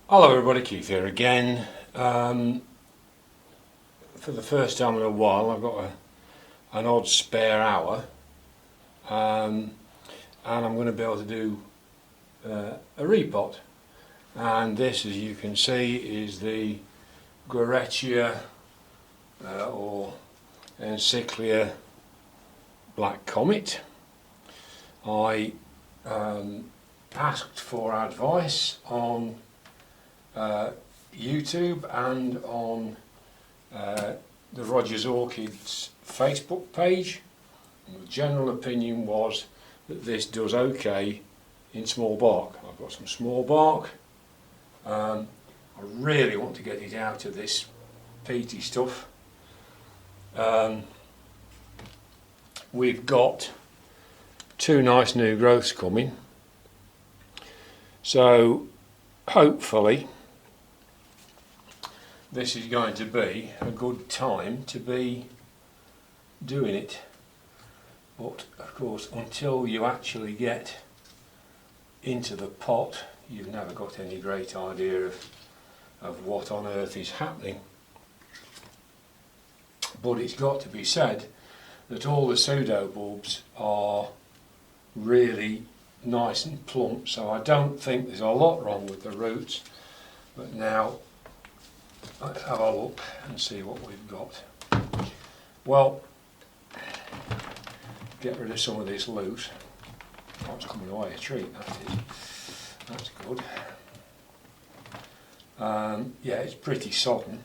Hello everybody, Keith here again. For the first time in a while I've got an odd spare hour, and I'm going to be able to do a repot. And this, as you can see, is the Guarechea or Encyclia Black Comet. I asked for advice on YouTube and on the Rogers Orchids Facebook page. And the general opinion was that this does okay in small bark. I've got some small bark. I really want to get it out of this peaty stuff. We've got two nice new growths coming, so hopefully this is going to be a good time to be doing it. But of course, until you actually get into the pot, you've never got any great idea of what on earth is happening. But it's got to be said that all the pseudobulbs are really nice and plump, so I don't think there's a lot wrong with the roots. But now let's have a look and see what we've got. Well, get rid of some of this loose. Oh, it's coming away a treat, that is. That's good. Yeah, it's pretty sodden,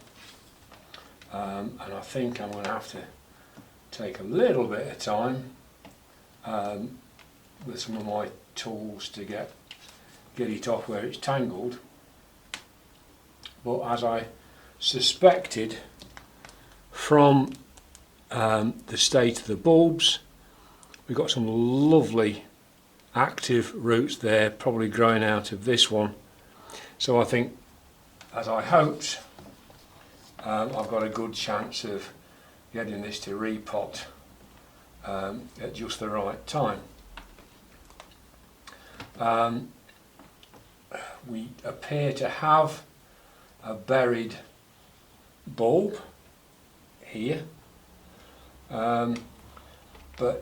and I think I'm going to have to take a little bit of time with some of my tools to get it off where it's tangled. But as I suspected from the state of the bulbs, we've got some lovely active roots there, probably growing out of this one. So I think, as I hoped, I've got a good chance of getting this to repot at just the right time. We appear to have a buried bulb here, but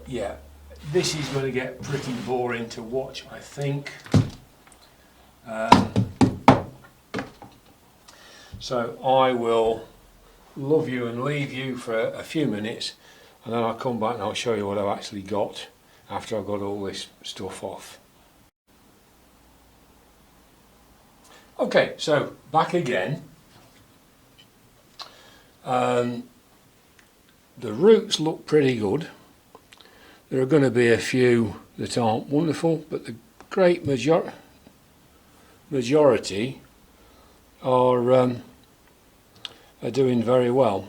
yeah, this is going to get pretty boring to watch, I think. So I will love you and leave you for a few minutes, and then I'll come back and I'll show you what I've actually got after I've got all this stuff off. Okay, so back again. The roots look pretty good. There are going to be a few that aren't wonderful, but the great majority are doing very well.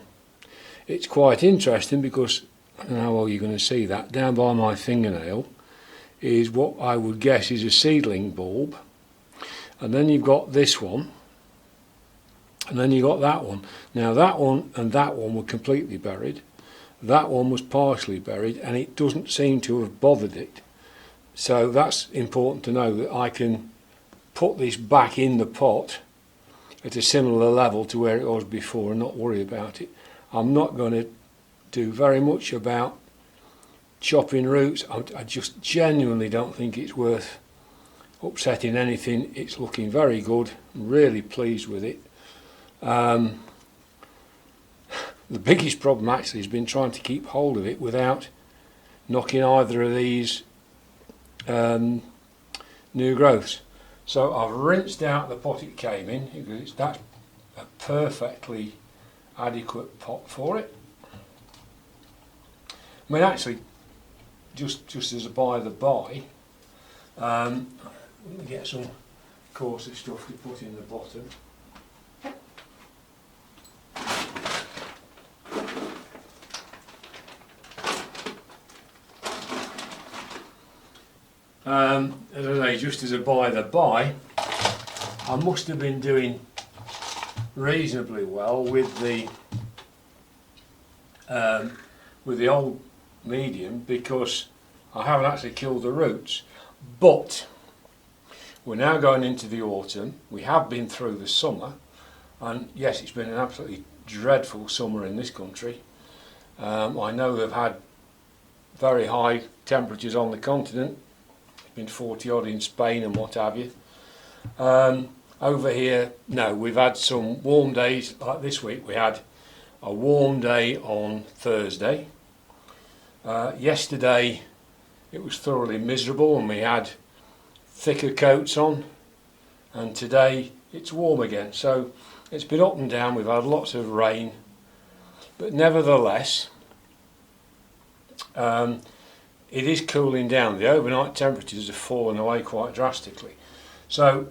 It's quite interesting because, I don't know how well you're going to see that, down by my fingernail is what I would guess is a seedling bulb. And then you've got this one, and then you've got that one. Now that one and that one were completely buried. That one was partially buried, and it doesn't seem to have bothered it. So that's important to know, that I can put this back in the pot at a similar level to where it was before and not worry about it. I'm not going to do very much about chopping roots. I just genuinely don't think it's worth upsetting anything. It's looking very good. I'm really pleased with it. The biggest problem actually has been trying to keep hold of it without knocking either of these new growths. So I've rinsed out the pot it came in, because that's a perfectly adequate pot for it. I mean, actually, just as a by the by, let me get some coarser stuff to put in the bottom. As I say, just as a by the by, I must have been doing reasonably well with the old medium, because I haven't actually killed the roots. But We're now going into the autumn. We have been through the summer, and yes, it's been an absolutely dreadful summer in this country. I know they've had very high temperatures on the continent. It's been 40 odd in Spain and what have you. Over here, no, we've had some warm days. Like this week, we had a warm day on Thursday. Yesterday, it was thoroughly miserable and we had thicker coats on, and today it's warm again. So it's been up and down. We've had lots of rain, but nevertheless, it is cooling down. The overnight temperatures have fallen away quite drastically. So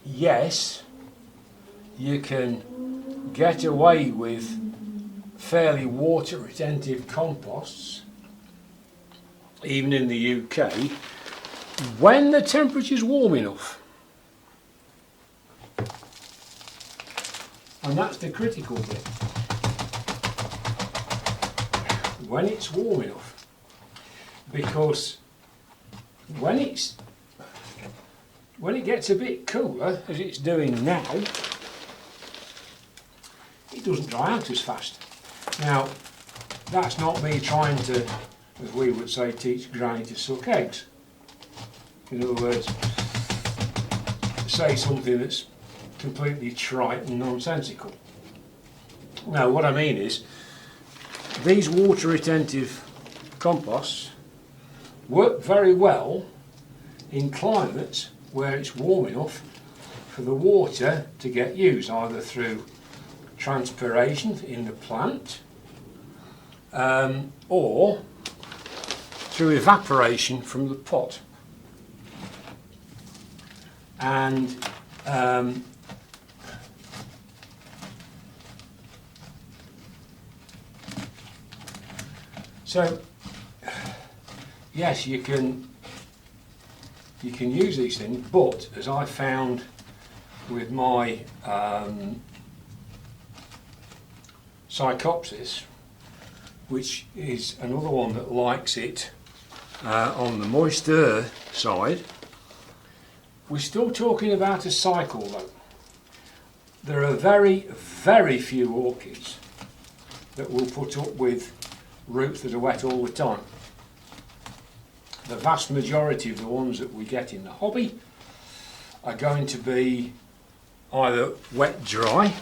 yes, you can get away with fairly water retentive composts even in the UK when the temperature's warm enough. And that's the critical bit. When it's warm enough. Because when it gets a bit cooler, as it's doing now, it doesn't dry out as fast. Now, that's not me trying to, as we would say, teach Granny to suck eggs. In other words, say something that's completely trite and nonsensical. No, what I mean is, these water retentive composts work very well in climates where it's warm enough for the water to get used, either through transpiration in the plant or through evaporation from the pot. And so yes, you can use these things, but as I found with my Psychopsis, which is another one that likes it on the moisture side, we're still talking about a cycle though. There are very, very few orchids that will put up with roots that are wet all the time. The vast majority of the ones that we get in the hobby are going to be either wet dry,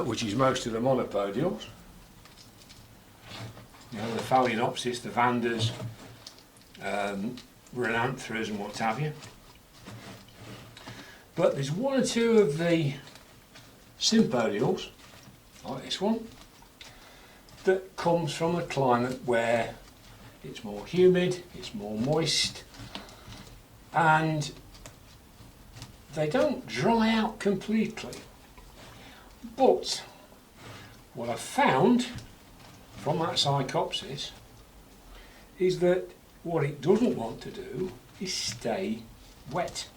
which is most of the monopodials, you know, the Phalaenopsis, the Vandas, Rhinanthras and what have you. But there's one or two of the sympodials, like this one, that comes from a climate where it's more humid, it's more moist, and they don't dry out completely. But what I've found from that Psychopsis is that what it doesn't want to do is stay wet.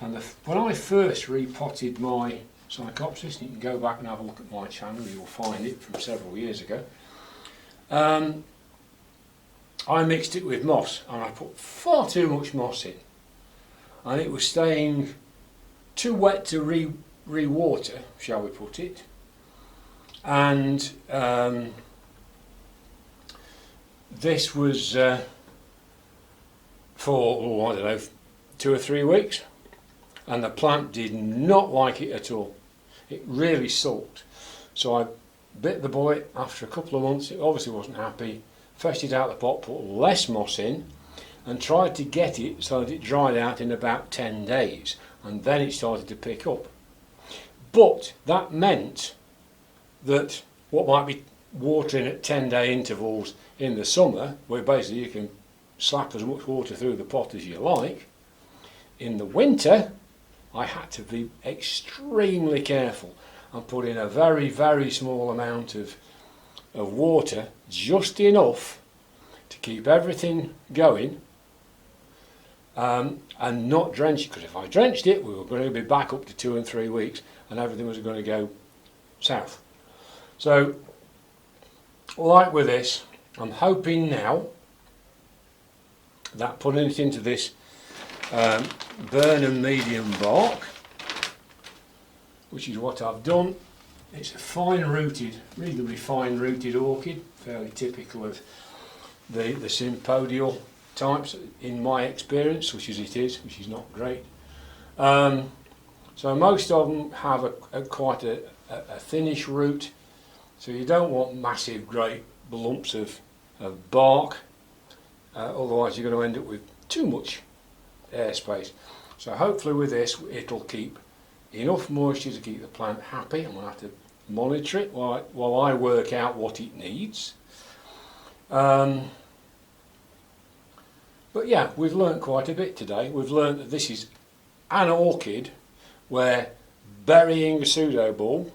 And when I first repotted my Psychopsis, and you can go back and have a look at my channel, you'll find it from several years ago, I mixed it with moss, and I put far too much moss in, and it was staying too wet to re-water, shall we put it, and this was for, I don't know, 2 or 3 weeks, and the plant did not like it at all. It really sulked. So I bit the bullet. After a couple of months, it obviously wasn't happy, fetched it out of the pot, put less moss in, and tried to get it so that it dried out in about 10 days, and then it started to pick up. But that meant that what might be watering at 10-day intervals in the summer, where basically you can slap as much water through the pot as you like, in the winter I had to be extremely careful and put in a very, very small amount of water, just enough to keep everything going, and not drench it, because if I drenched it we were going to be back up to 2 and 3 weeks and everything was going to go south. So like with this, I'm hoping now that putting it into this Burnham medium bark, which is what I've done. It's a fine rooted, reasonably fine rooted orchid, fairly typical of the sympodial types in my experience, which is not great. So most of them have quite a thinnish root, so you don't want massive great lumps of bark, otherwise you're going to end up with too much airspace. So hopefully with this it'll keep enough moisture to keep the plant happy. I'm going to have to monitor it while I work out what it needs. But yeah, we've learnt quite a bit today. We've learnt that this is an orchid where burying a pseudobulb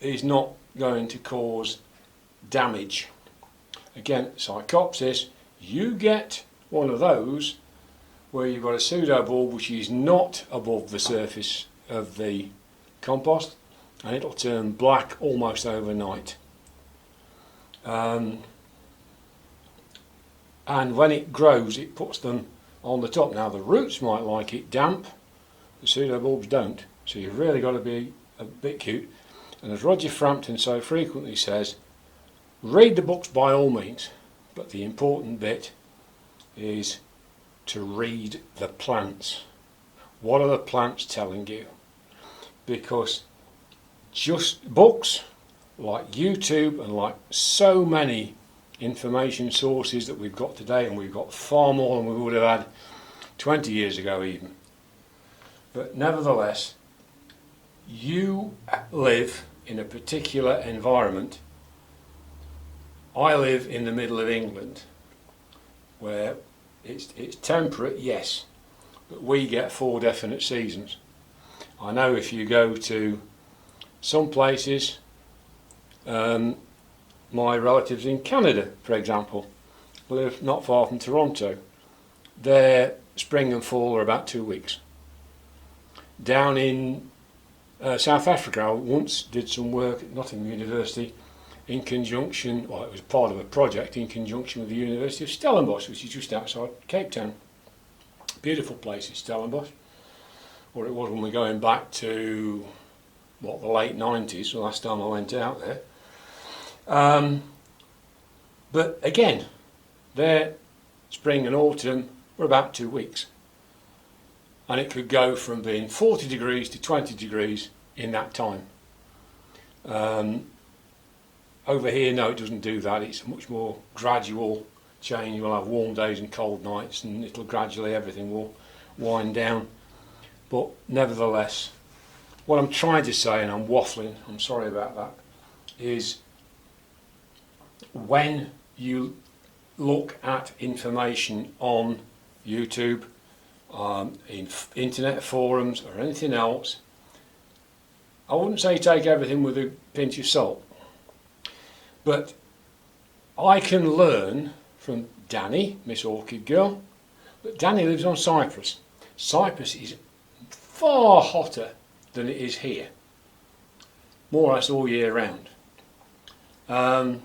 is not going to cause damage. Again, Psychopsis, you get one of those where you've got a pseudobulb which is not above the surface of the compost, and it'll turn black almost overnight. And when it grows, it puts them on the top. Now the roots might like it damp, the pseudobulbs don't, so you've really got to be a bit cute. And as Roger Frampton so frequently says, read the books by all means, but the important bit is to read the plants. What are the plants telling you? Because just books, like YouTube and like so many information sources that we've got today, and we've got far more than we would have had 20 years ago even. But nevertheless, you live in a particular environment. I live in the middle of England, where it's temperate, yes, but we get 4 definite seasons. I know if you go to some places, my relatives in Canada, for example, live not far from Toronto. Their spring and fall are about 2 weeks. Down in South Africa, I once did some work at Nottingham University in conjunction, well, it was part of a project in conjunction with the University of Stellenbosch, which is just outside Cape Town. Beautiful place in Stellenbosch, or it was when we're going back to, what, the late 90s, the last time I went out there. But again, their spring and autumn were about 2 weeks. And it could go from being 40 degrees to 20 degrees in that time. Over here, no, it doesn't do that. It's a much more gradual change. We'll have warm days and cold nights, and it'll gradually, everything will wind down. But nevertheless, what I'm trying to say, and I'm waffling, I'm sorry about that, is when you look at information on YouTube, in internet forums or anything else, I wouldn't say take everything with a pinch of salt. But I can learn from Danny, Miss Orchid Girl, but Danny lives on Cyprus. Cyprus is far hotter than it is here, more or less all year round. I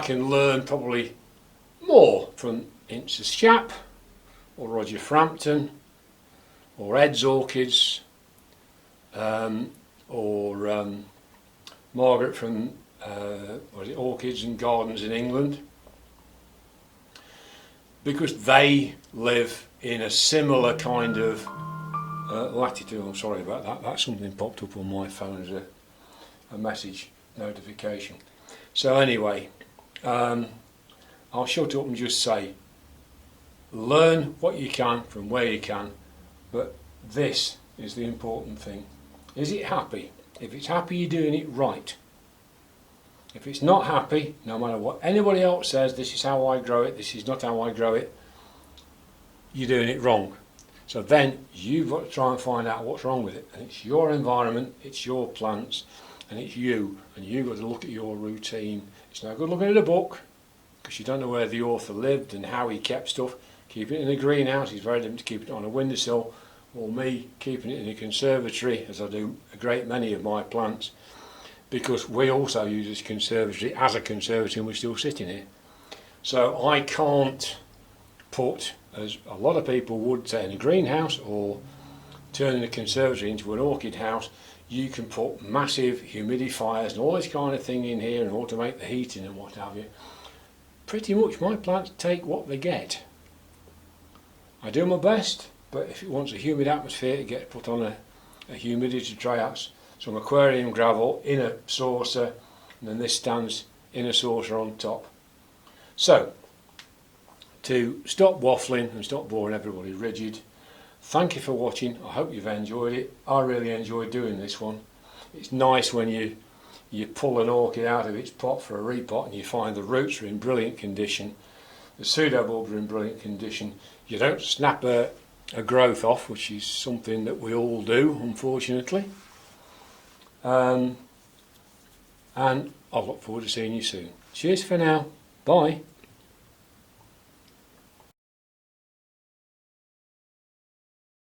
can learn probably more from Ince's Chap, or Roger Frampton, or Ed's Orchids, or Margaret from Orchids and Gardens in England, because they live in a similar kind of latitude. I'm sorry about that, that's something popped up on my phone as a message notification. So anyway, I'll shut up and just say, learn what you can from where you can, but this is the important thing. Is it happy? If it's happy, you're doing it right. If it's not happy, no matter what anybody else says, this is how I grow it, this is not how I grow it, you're doing it wrong. So then you've got to try and find out what's wrong with it. And it's your environment, it's your plants, and it's you. And you've got to look at your routine. It's no good looking at a book, because you don't know where the author lived and how he kept stuff. Keep it in a greenhouse is very different to keep it on a windowsill, or me keeping it in a conservatory, as I do a great many of my plants, because we also use this conservatory as a conservatory and we're still sitting here. So I can't put, as a lot of people would say in a greenhouse or turning a conservatory into an orchid house, you can put massive humidifiers and all this kind of thing in here and automate the heating and what have you. Pretty much my plants take what they get. I do my best, but if it wants a humid atmosphere, it gets put on a humidity tray. That's some aquarium gravel in a saucer, and then this stands in a saucer on top. So, to stop waffling and stop boring everybody rigid, thank you for watching. I hope you've enjoyed it. I really enjoyed doing this one. It's nice when you pull an orchid out of its pot for a repot and you find the roots are in brilliant condition, the pseudobulbs are in brilliant condition. You don't snap a growth off, which is something that we all do, unfortunately. And I look forward to seeing you soon. Cheers for now. Bye.